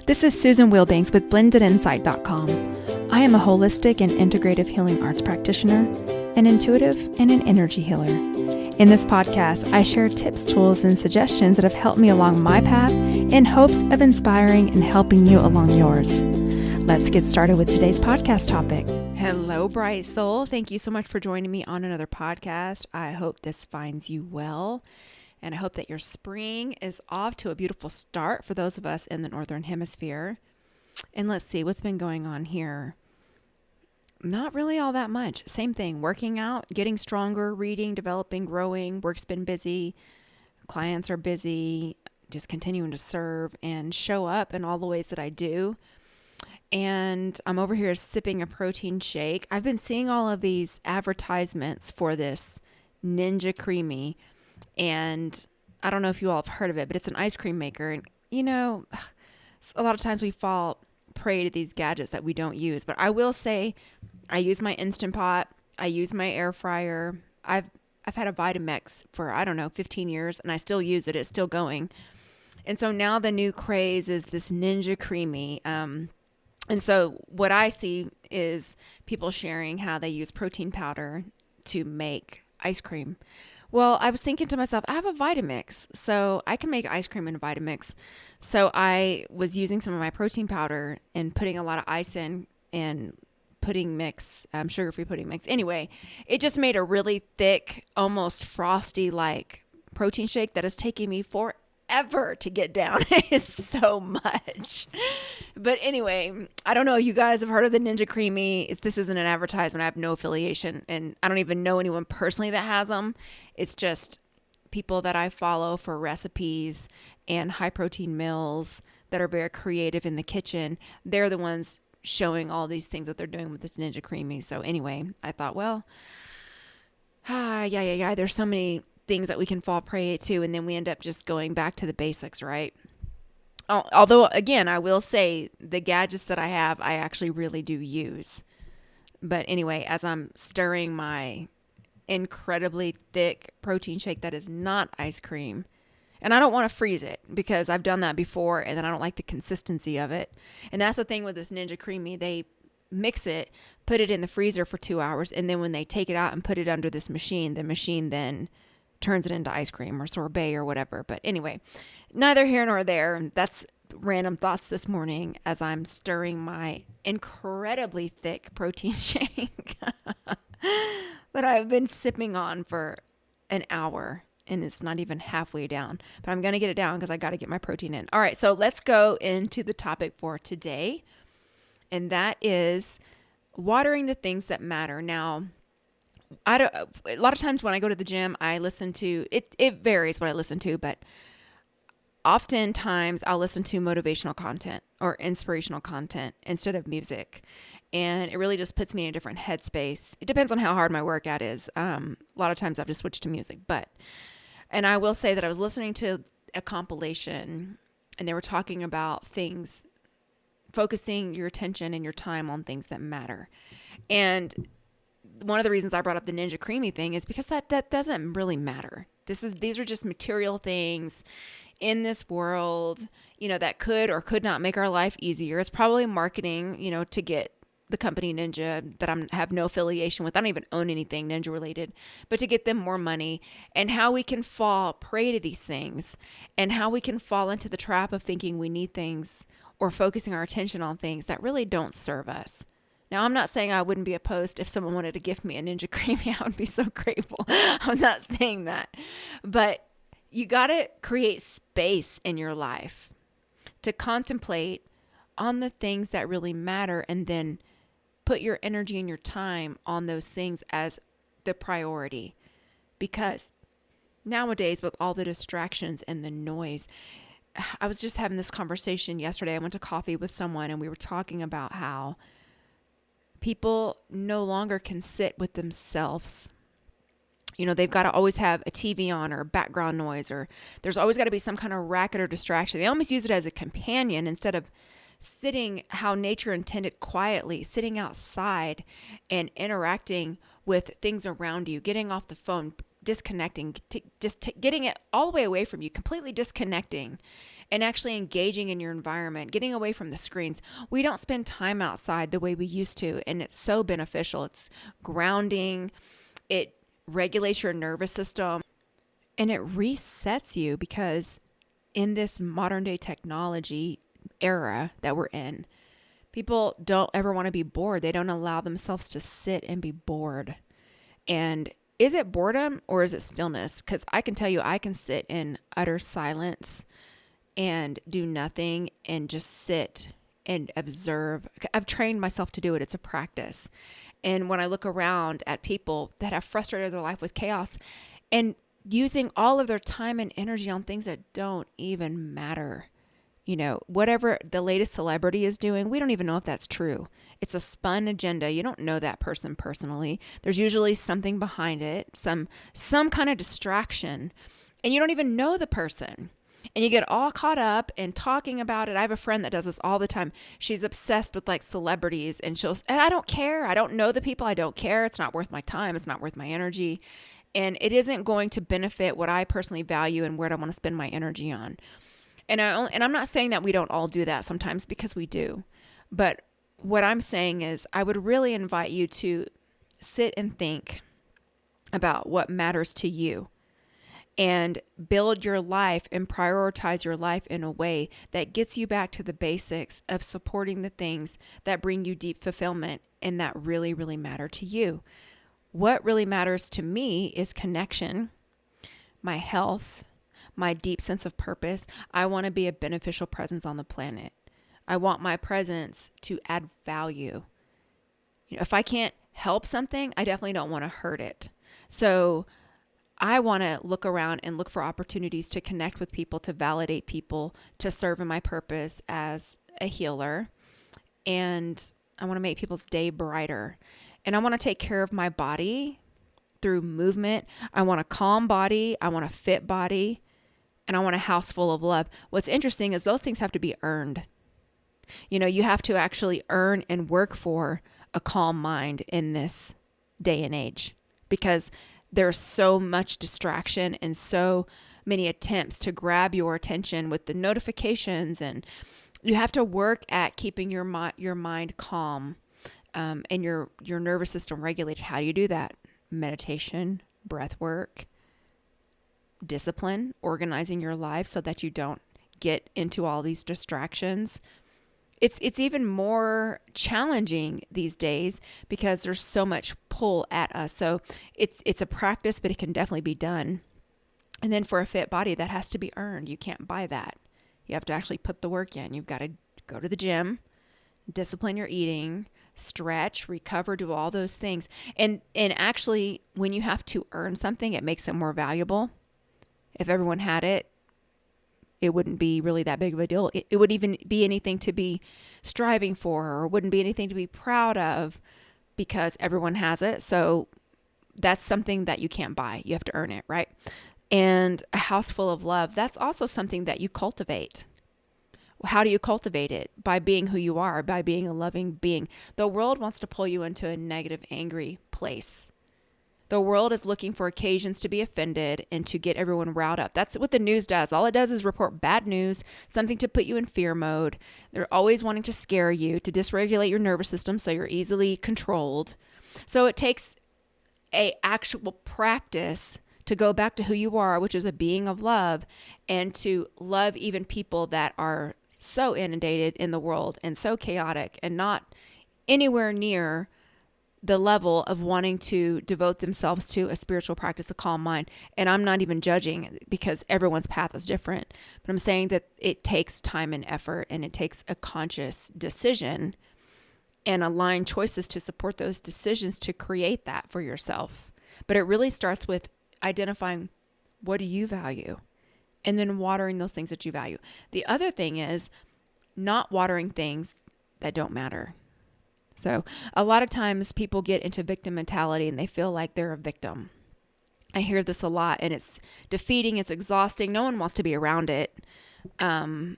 This is Susan Wilbanks with blendedinsight.com. I am a holistic and integrative healing arts practitioner, an intuitive, and an energy healer. In this podcast, I share tips, tools, and suggestions that have helped me along my path in hopes of inspiring and helping you along yours. Let's get started with today's podcast topic. Hello, bright soul. Thank you so much for joining me on another podcast. I hope this finds you well. And I hope that your spring is off to a beautiful start for those of us in the Northern Hemisphere. And let's see, what's been going on here? Not really all that much. Same thing, working out, getting stronger, reading, developing, growing. Work's been busy. Clients are busy, just continuing to serve and show up in all the ways that I do. And I'm over here sipping a protein shake. I've been seeing all of these advertisements for this Ninja Creamy. And I don't know if you all have heard of it, but it's an ice cream maker. And, you know, a lot of times we fall prey to these gadgets that we don't use. But I will say I use my Instant Pot. I use my air fryer. I've had a Vitamix for, 15 years, and I still use it. It's still going. And so now the new craze is this Ninja Creamy. And so what I see is people sharing how they use protein powder to make ice cream. Well, I was thinking to myself, I have a Vitamix, so I can make ice cream in a Vitamix. So I was using some of my protein powder and putting a lot of ice in and sugar-free pudding mix. Anyway, it just made a really thick, almost frosty-like protein shake that is taking me forever to get down. It is so much. But anyway, I don't know if you guys have heard of the Ninja Creamy. This isn't an advertisement. I have no affiliation, and I don't even know anyone personally that has them. It's just people that I follow for recipes and high protein meals that are very creative in the kitchen. They're the ones showing all these things that they're doing with this Ninja Creamy. So anyway, I thought, well, there's so many things that we can fall prey to, and then we end up just going back to the basics, right? Although, again, I will say the gadgets that I have, I actually really do use. But anyway, as I'm stirring my incredibly thick protein shake that is not ice cream, and I don't want to freeze it because I've done that before, and then I don't like the consistency of it. And that's the thing with this Ninja Creamy. They mix it, put it in the freezer for 2 hours, and then when they take it out and put it under this machine, the machine then turns it into ice cream or sorbet or whatever. But anyway, neither here nor there. That's random thoughts this morning as I'm stirring my incredibly thick protein shake that I've been sipping on for an hour, and it's not even halfway down. But I'm going to get it down because I got to get my protein in. All right, so let's go into the topic for today, and that is watering the things that matter. Now, a lot of times when I go to the gym, I listen to, it varies what I listen to, but oftentimes I'll listen to motivational content or inspirational content instead of music. And it really just puts me in a different headspace. It depends on how hard my workout is. A lot of times I've just switched to music, and I will say that I was listening to a compilation and they were talking about things, focusing your attention and your time on things that matter. And one of the reasons I brought up the Ninja Creamy thing is because that doesn't really matter. These are just material things in this world, that could or could not make our life easier. It's probably marketing, to get the company Ninja that I have no affiliation with. I don't even own anything Ninja related, but to get them more money, and how we can fall prey to these things and how we can fall into the trap of thinking we need things or focusing our attention on things that really don't serve us. Now, I'm not saying I wouldn't be opposed if someone wanted to gift me a Ninja Creamy. I would be so grateful. I'm not saying that. But you got to create space in your life to contemplate on the things that really matter, and then put your energy and your time on those things as the priority. Because nowadays, with all the distractions and the noise, I was just having this conversation yesterday. I went to coffee with someone, and we were talking about how people no longer can sit with themselves. They've got to always have a TV on or background noise, or there's always got to be some kind of racket or distraction. They almost use it as a companion instead of sitting how nature intended, quietly, sitting outside and interacting with things around you, getting off the phone, disconnecting, getting it all the way away from you, completely disconnecting and actually engaging in your environment, getting away from the screens. We don't spend time outside the way we used to, and it's so beneficial. It's grounding, it regulates your nervous system, and it resets you, because in this modern day technology era that we're in, people don't ever want to be bored. They don't allow themselves to sit and be bored. And is it boredom or is it stillness? Because I can tell you, I can sit in utter silence and do nothing and just sit and observe. I've trained myself to do it. It's a practice. And when I look around at people that have frustrated their life with chaos and using all of their time and energy on things that don't even matter, whatever the latest celebrity is doing, we don't even know if that's true. It's a spun agenda. You don't know that person personally. There's usually something behind it, some kind of distraction, and you don't even know the person. And you get all caught up in talking about it. I have a friend that does this all the time. She's obsessed with like celebrities, and I don't care. I don't know the people. I don't care. It's not worth my time. It's not worth my energy. And it isn't going to benefit what I personally value and where I want to spend my energy on. And I'm not saying that we don't all do that sometimes, because we do. But what I'm saying is I would really invite you to sit and think about what matters to you and build your life and prioritize your life in a way that gets you back to the basics of supporting the things that bring you deep fulfillment and that really, really matter to you. What really matters to me is connection, my health, my deep sense of purpose. I want to be a beneficial presence on the planet. I want my presence to add value. If I can't help something, I definitely don't want to hurt it. So I want to look around and look for opportunities to connect with people, to validate people, to serve in my purpose as a healer. And I want to make people's day brighter. And I want to take care of my body through movement. I want a calm body. I want a fit body. And I want a house full of love. What's interesting is those things have to be earned. You have to actually earn and work for a calm mind in this day and age, because there's so much distraction and so many attempts to grab your attention with the notifications, and you have to work at keeping your mind calm and your nervous system regulated. How do you do that? Meditation, breath work, discipline, organizing your life so that you don't get into all these distractions. It's even more challenging these days because there's so much pull at us. So it's a practice, but it can definitely be done. And then for a fit body, that has to be earned. You can't buy that. You have to actually put the work in. You've got to go to the gym, discipline your eating, stretch, recover, do all those things. And actually, when you have to earn something, it makes it more valuable. If everyone had it, it wouldn't be really that big of a deal. It wouldn't even be anything to be striving for, or wouldn't be anything to be proud of, because everyone has it. So that's something that you can't buy. You have to earn it, right? And a house full of love, that's also something that you cultivate. How do you cultivate it? By being who you are, by being a loving being. The world wants to pull you into a negative, angry place. The world is looking for occasions to be offended and to get everyone riled up. That's what the news does. All it does is report bad news, something to put you in fear mode. They're always wanting to scare you, to dysregulate your nervous system so you're easily controlled. So it takes an actual practice to go back to who you are, which is a being of love, and to love even people that are so inundated in the world and so chaotic and not anywhere near the level of wanting to devote themselves to a spiritual practice, a calm mind. And I'm not even judging, because everyone's path is different. But I'm saying that it takes time and effort, and it takes a conscious decision and aligned choices to support those decisions to create that for yourself. But it really starts with identifying, what do you value? And then watering those things that you value. The other thing is not watering things that don't matter. So a lot of times people get into victim mentality and they feel like they're a victim. I hear this a lot, and it's defeating. It's exhausting. No one wants to be around it. And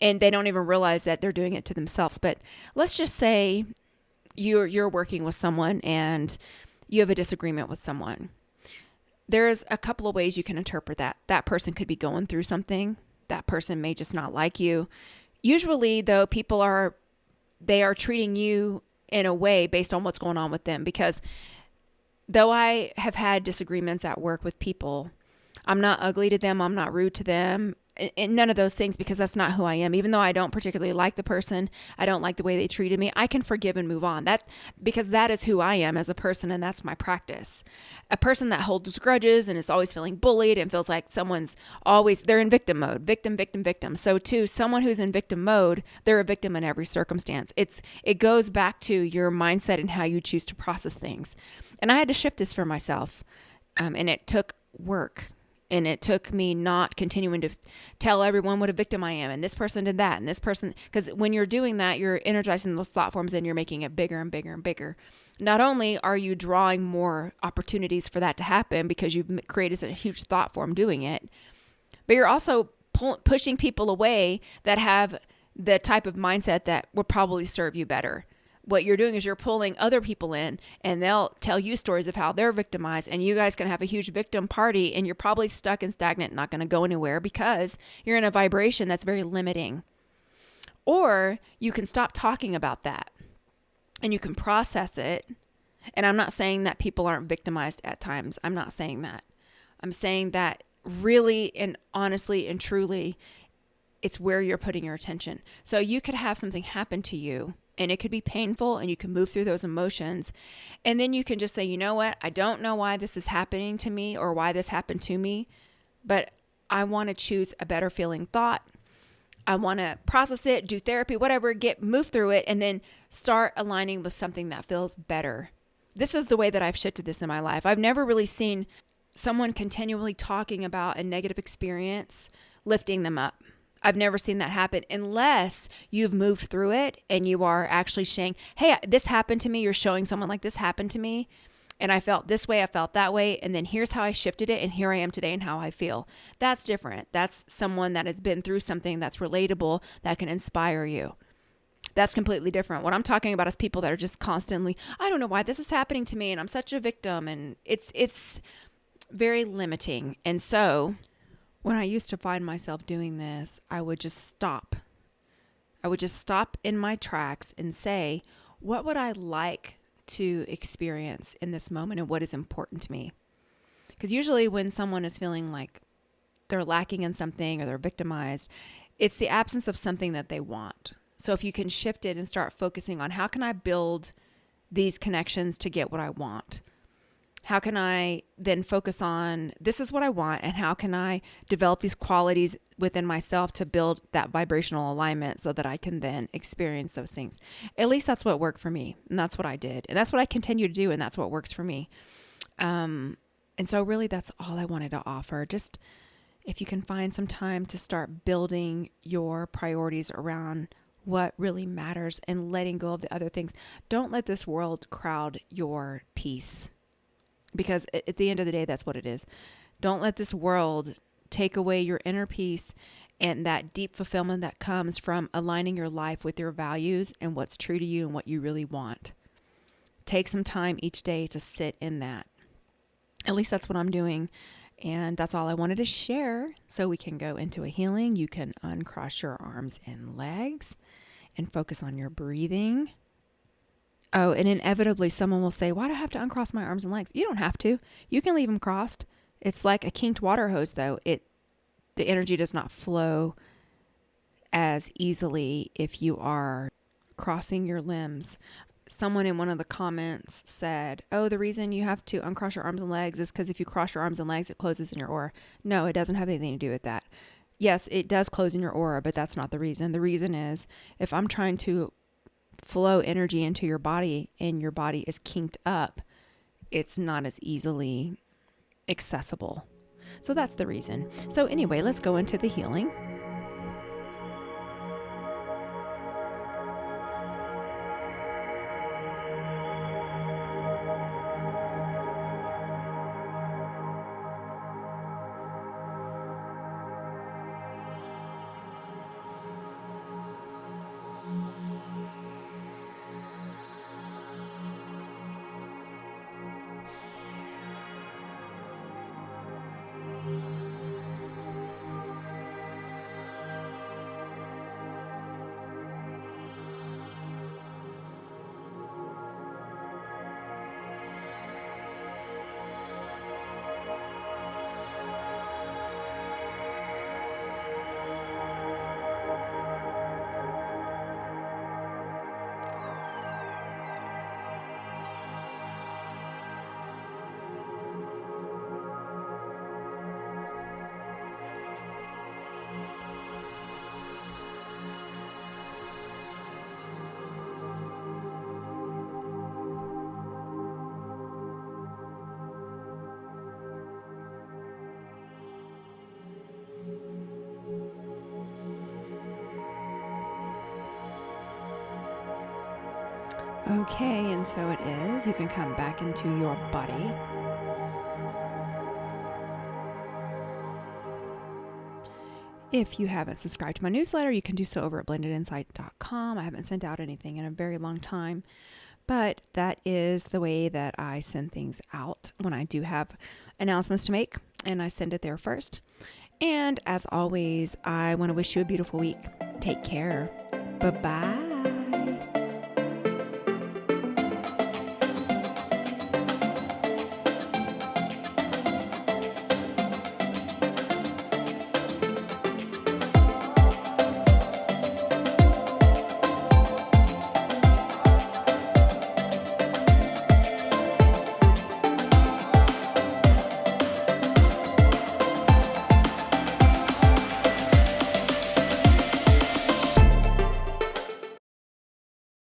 they don't even realize that they're doing it to themselves. But let's just say you're working with someone and you have a disagreement with someone. there's a couple of ways you can interpret that. That person could be going through something. That person may just not like you. Usually, though, they are treating you in a way based on what's going on with them. Because though I have had disagreements at work with people, I'm not ugly to them. I'm not rude to them. And none of those things, because that's not who I am. Even though I don't particularly like the person, I don't like the way they treated me, I can forgive and move on. Because that is who I am as a person, and that's my practice. A person that holds grudges and is always feeling bullied and feels like they're in victim mode. Victim, victim, victim. So too, someone who's in victim mode, they're a victim in every circumstance. It goes back to your mindset and how you choose to process things. And I had to shift this for myself. And it took work. And it took me not continuing to tell everyone what a victim I am. And this person did that. And this person, because when you're doing that, you're energizing those thought forms and you're making it bigger and bigger and bigger. Not only are you drawing more opportunities for that to happen because you've created a huge thought form doing it, but you're also pushing people away that have the type of mindset that will probably serve you better. What you're doing is you're pulling other people in, and they'll tell you stories of how they're victimized, and you guys can have a huge victim party, and you're probably stuck and stagnant, not going to go anywhere because you're in a vibration that's very limiting. Or you can stop talking about that and you can process it. And I'm not saying that people aren't victimized at times. I'm not saying that. I'm saying that really and honestly and truly, it's where you're putting your attention. So you could have something happen to you, and it could be painful, and you can move through those emotions. And then you can just say, you know what? I don't know why this is happening to me or why this happened to me, but I want to choose a better feeling thought. I want to process it, do therapy, whatever, move through it, and then start aligning with something that feels better. This is the way that I've shifted this in my life. I've never really seen someone continually talking about a negative experience lifting them up. I've never seen that happen unless you've moved through it and you are actually saying, hey, this happened to me. You're showing someone like, this happened to me, and I felt this way, I felt that way, and then here's how I shifted it, and here I am today and how I feel. That's different. That's someone that has been through something that's relatable, that can inspire you. That's completely different. What I'm talking about is people that are just constantly, I don't know why this is happening to me, and I'm such a victim, and it's very limiting. And so when I used to find myself doing this, I would just stop. I would just stop in my tracks and say, what would I like to experience in this moment, and what is important to me? Because usually when someone is feeling like they're lacking in something or they're victimized, it's the absence of something that they want. So if you can shift it and start focusing on, how can I build these connections to get what I want? How can I then focus on, this is what I want, and how can I develop these qualities within myself to build that vibrational alignment so that I can then experience those things? At least that's what worked for me, and that's what I did, and that's what I continue to do, and that's what works for me. And so really that's all I wanted to offer. Just if you can find some time to start building your priorities around what really matters and letting go of the other things. Don't let this world crowd your peace. Because at the end of the day, that's what it is. Don't let this world take away your inner peace and that deep fulfillment that comes from aligning your life with your values and what's true to you and what you really want. Take some time each day to sit in that. At least that's what I'm doing. And that's all I wanted to share. So we can go into a healing. You can uncross your arms and legs and focus on your breathing. Oh, and inevitably someone will say, why do I have to uncross my arms and legs? You don't have to. You can leave them crossed. It's like a kinked water hose, though. The energy does not flow as easily if you are crossing your limbs. Someone in one of the comments said, oh, the reason you have to uncross your arms and legs is because if you cross your arms and legs, it closes in your aura. No, it doesn't have anything to do with that. Yes, it does close in your aura, but that's not the reason. The reason is if I'm trying to flow energy into your body and your body is kinked up, it's not as easily accessible. So that's the reason. So anyway, let's go into the healing. Okay, and so it is. You can come back into your body. If you haven't subscribed to my newsletter, you can do so over at blendedinsight.com. I haven't sent out anything in a very long time, but that is the way that I send things out when I do have announcements to make, and I send it there first. And as always, I want to wish you a beautiful week. Take care. Bye-bye.